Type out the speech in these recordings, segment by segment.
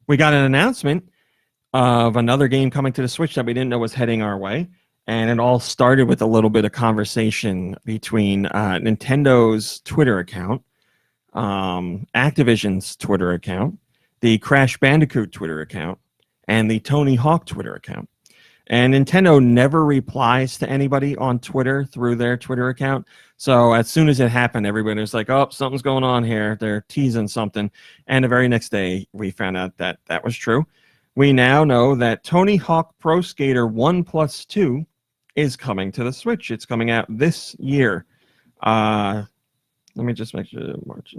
we got an announcement of another game coming to the Switch that we didn't know was heading our way. And it all started with a little bit of conversation between Nintendo's Twitter account, Activision's Twitter account, the Crash Bandicoot Twitter account, and the Tony Hawk Twitter account. And Nintendo never replies to anybody on Twitter through their Twitter account. So as soon as it happened, everybody was like, oh, something's going on here. They're teasing something. And the very next day, we found out that that was true. We now know that Tony Hawk Pro Skater 1+2 is coming to the Switch. It's coming out this year. Let me just make sure. March.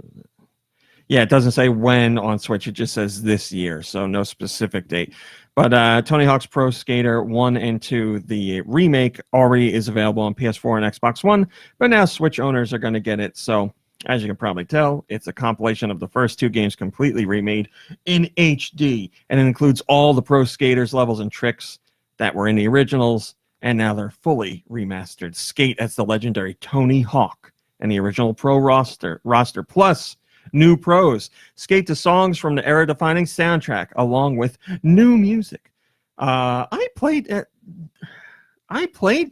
Yeah, it doesn't say when on Switch. It just says this year, so no specific date. But Tony Hawk's Pro Skater 1 and 2, the remake, already is available on PS4 and Xbox One, but now Switch owners are going to get it. So, as you can probably tell, it's a compilation of the first two games completely remade in HD, and it includes all the Pro Skaters levels and tricks that were in the originals, and now they're fully remastered. Skate as the legendary Tony Hawk and the original Pro roster plus new pros. Skate to songs from the era-defining soundtrack, along with new music. I played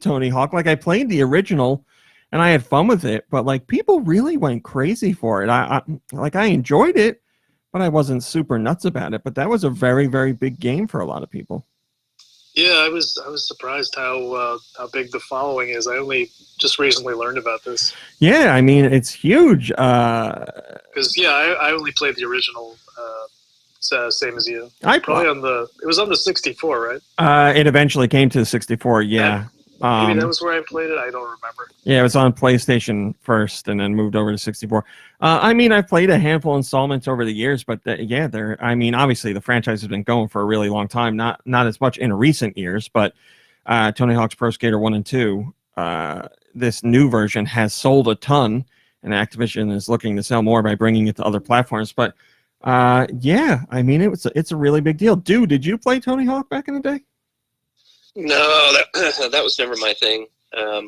Tony Hawk, like I played the original, and I had fun with it. But like people really went crazy for it. I enjoyed it, but I wasn't super nuts about it. But that was a very, very big game for a lot of people. Yeah, I was surprised how big the following is. I only just recently learned about this. Yeah, I mean it's huge. Because I only played the original, same as you. It was on the 64, right? It eventually came to the 64. Yeah. Maybe that was where I played it. I don't remember. Yeah, it was on PlayStation first, and then moved over to 64. I mean, I've played a handful of installments over the years, but obviously the franchise has been going for a really long time. Not as much in recent years, but Tony Hawk's Pro Skater 1 and 2, this new version has sold a ton, and Activision is looking to sell more by bringing it to other platforms. But I mean, it's a really big deal. Dude, did you play Tony Hawk back in the day? No, that was never my thing. I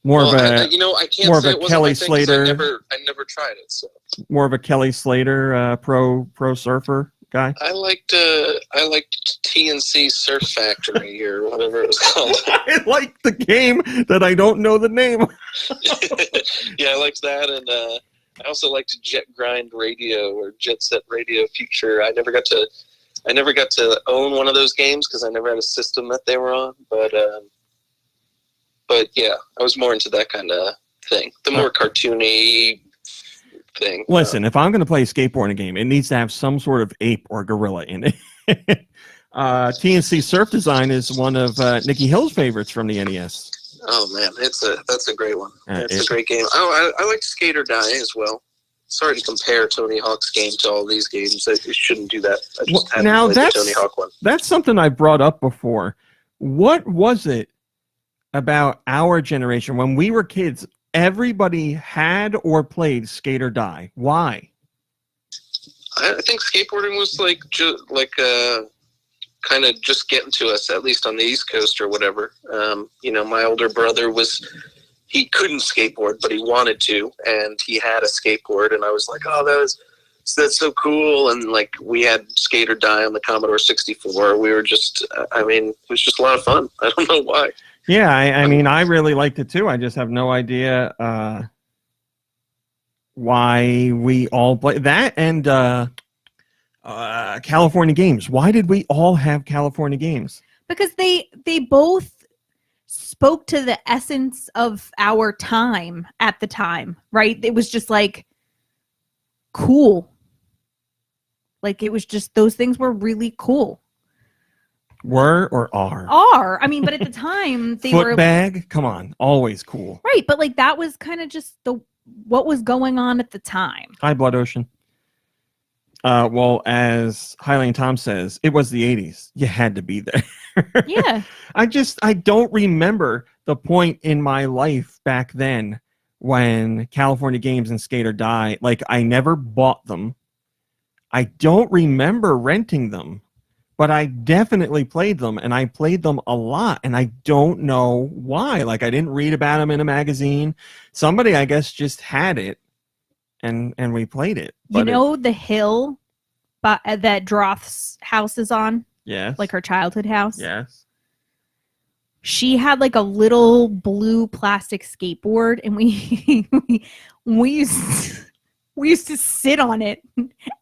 can't say it wasn't Kelly Slater. I never tried it. So more of a Kelly Slater pro surfer guy. I liked TNC Surf Factory or whatever it was called. I like the game that I don't know the name. Yeah, I liked that, and I also liked Jet Grind Radio or Jet Set Radio Future. I never got to own one of those games because I never had a system that they were on. But yeah, I was more into that kind of thing, the more cartoony thing. Listen, if I'm going to play a skateboarding game, it needs to have some sort of ape or gorilla in it. TNC Surf Design is one of Nikki Hill's favorites from the NES. Oh man, that's a great one. It's a great game. I like Skate or Die as well. Sorry to compare Tony Hawk's game to all these games. I shouldn't do that. I just hadn't played the Tony Hawk one. That's something I brought up before. What was it about our generation when we were kids? Everybody had or played Skate or Die. Why? I think skateboarding was kind of just getting to us, at least on the East Coast or whatever. My older brother he couldn't skateboard, but he wanted to, and he had a skateboard, and I was like, oh, that's so cool. And like we had Skate or Die on the Commodore 64. We were just, it was just a lot of fun. I don't know why. Yeah, I mean, I really liked it too. I just have no idea why we all play that, and California Games. Why did we all have California Games? Because they both spoke to the essence of our time at the time, right? It was just like cool. Like it was just, those things were really cool. Were or are? Are. I mean, but at the time they were. Footbag? Come on. Always cool. Right. But like that was kind of just what was going on at the time. Hi, Blood Ocean. Well, as Highland Tom says, it was the 80s. You had to be there. Yeah. I don't remember the point in my life back then when California Games and Skate or Die, like I never bought them. I don't remember renting them, but I definitely played them, and I played them a lot, and I don't know why. Like I didn't read about them in a magazine. Somebody, I guess, just had it. And we played it. The hill that Droth's house is on, Yes. like her childhood house. Yes. She had like a little blue plastic skateboard, and we used to sit on it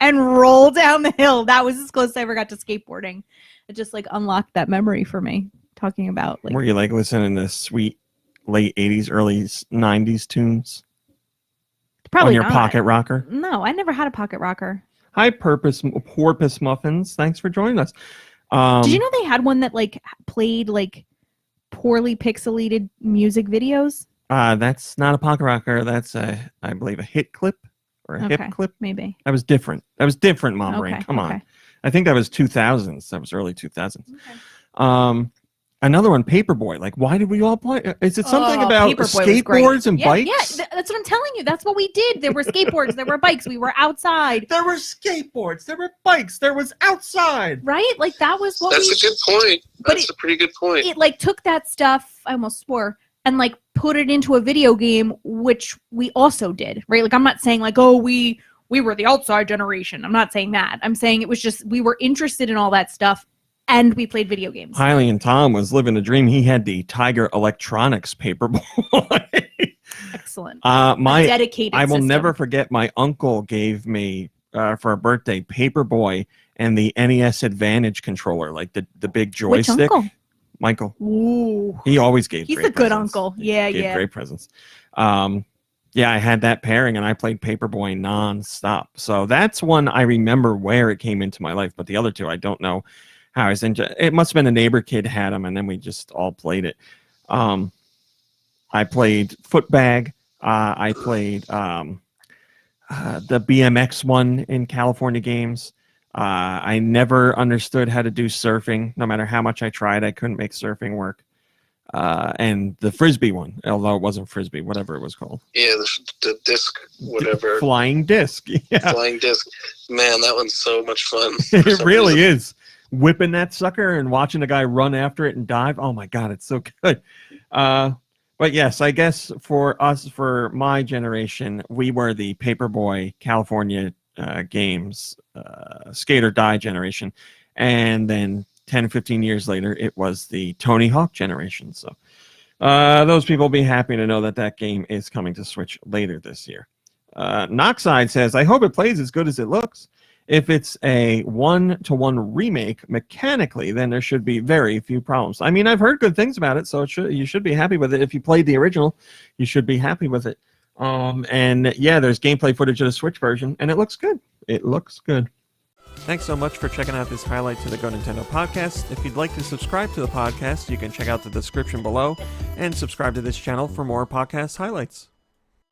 and roll down the hill. That was as close as I ever got to skateboarding. It just like unlocked that memory for me. Talking about like, were you like listening to sweet late 80s, early 90s tunes? probably on your not. pocket rocker? No, I never had a pocket rocker. Hi, Porpoise Muffins. Thanks for joining us. Did you know they had one that like played like poorly pixelated music videos? That's not a pocket rocker. That's I believe a hit clip or a hip clip. Maybe. That was different. Mom Brain. Come on. I think that was 2000s. That was early 2000s. Okay. Another one, Paperboy. Like, why did we all play? Is it something about skateboards and bikes? Yeah, that's what I'm telling you. That's what we did. There were skateboards. There were bikes. We were outside. There were skateboards. There were bikes. There was outside. Right? Like, that was what That's a good point. That's a pretty good point. It, like, took that stuff, I almost swore, and, like, put it into a video game, which we also did, right? Like, I'm not saying, like, oh, we were the outside generation. I'm not saying that. I'm saying it was just we were interested in all that stuff, and we played video games. Hiley and Tom was living a dream. He had the Tiger Electronics Paperboy. Excellent. My dedicated I will system. never forget. My uncle gave me for a birthday Paperboy and the NES Advantage controller, like the big joystick. Which uncle? Michael. Ooh. He always gave. He's great a good presents. uncle. Yeah, He gave yeah. great presents. Yeah, I had that pairing, and I played Paperboy nonstop. So that's one I remember where it came into my life. But the other two, I don't know how I was into. It must have been a neighbor kid had them, and then we just all played it. I played Footbag. I played the BMX one in California games. I never understood how to do surfing. No matter how much I tried, I couldn't make surfing work. And the Frisbee one, although it wasn't Frisbee, whatever it was called. Yeah, the disc, whatever. Flying disc. Yeah. Flying disc. Man, that one's so much fun. It really is. Whipping that sucker and watching the guy run after it and dive. Oh my God, it's so good. But yes, I guess for us, for my generation, we were the Paperboy California games, skate or die generation. And then 10, 15 years later, it was the Tony Hawk generation. So those people will be happy to know that that game is coming to Switch later this year. Noxide says, I hope it plays as good as it looks. If it's a 1-to-1 remake mechanically, then there should be very few problems. I mean, I've heard good things about it, so you should be happy with it. If you played the original, you should be happy with it. And yeah, there's gameplay footage of the Switch version, and it looks good. It looks good. Thanks so much for checking out this highlight to the Go Nintendo podcast. If you'd like to subscribe to the podcast, you can check out the description below and subscribe to this channel for more podcast highlights.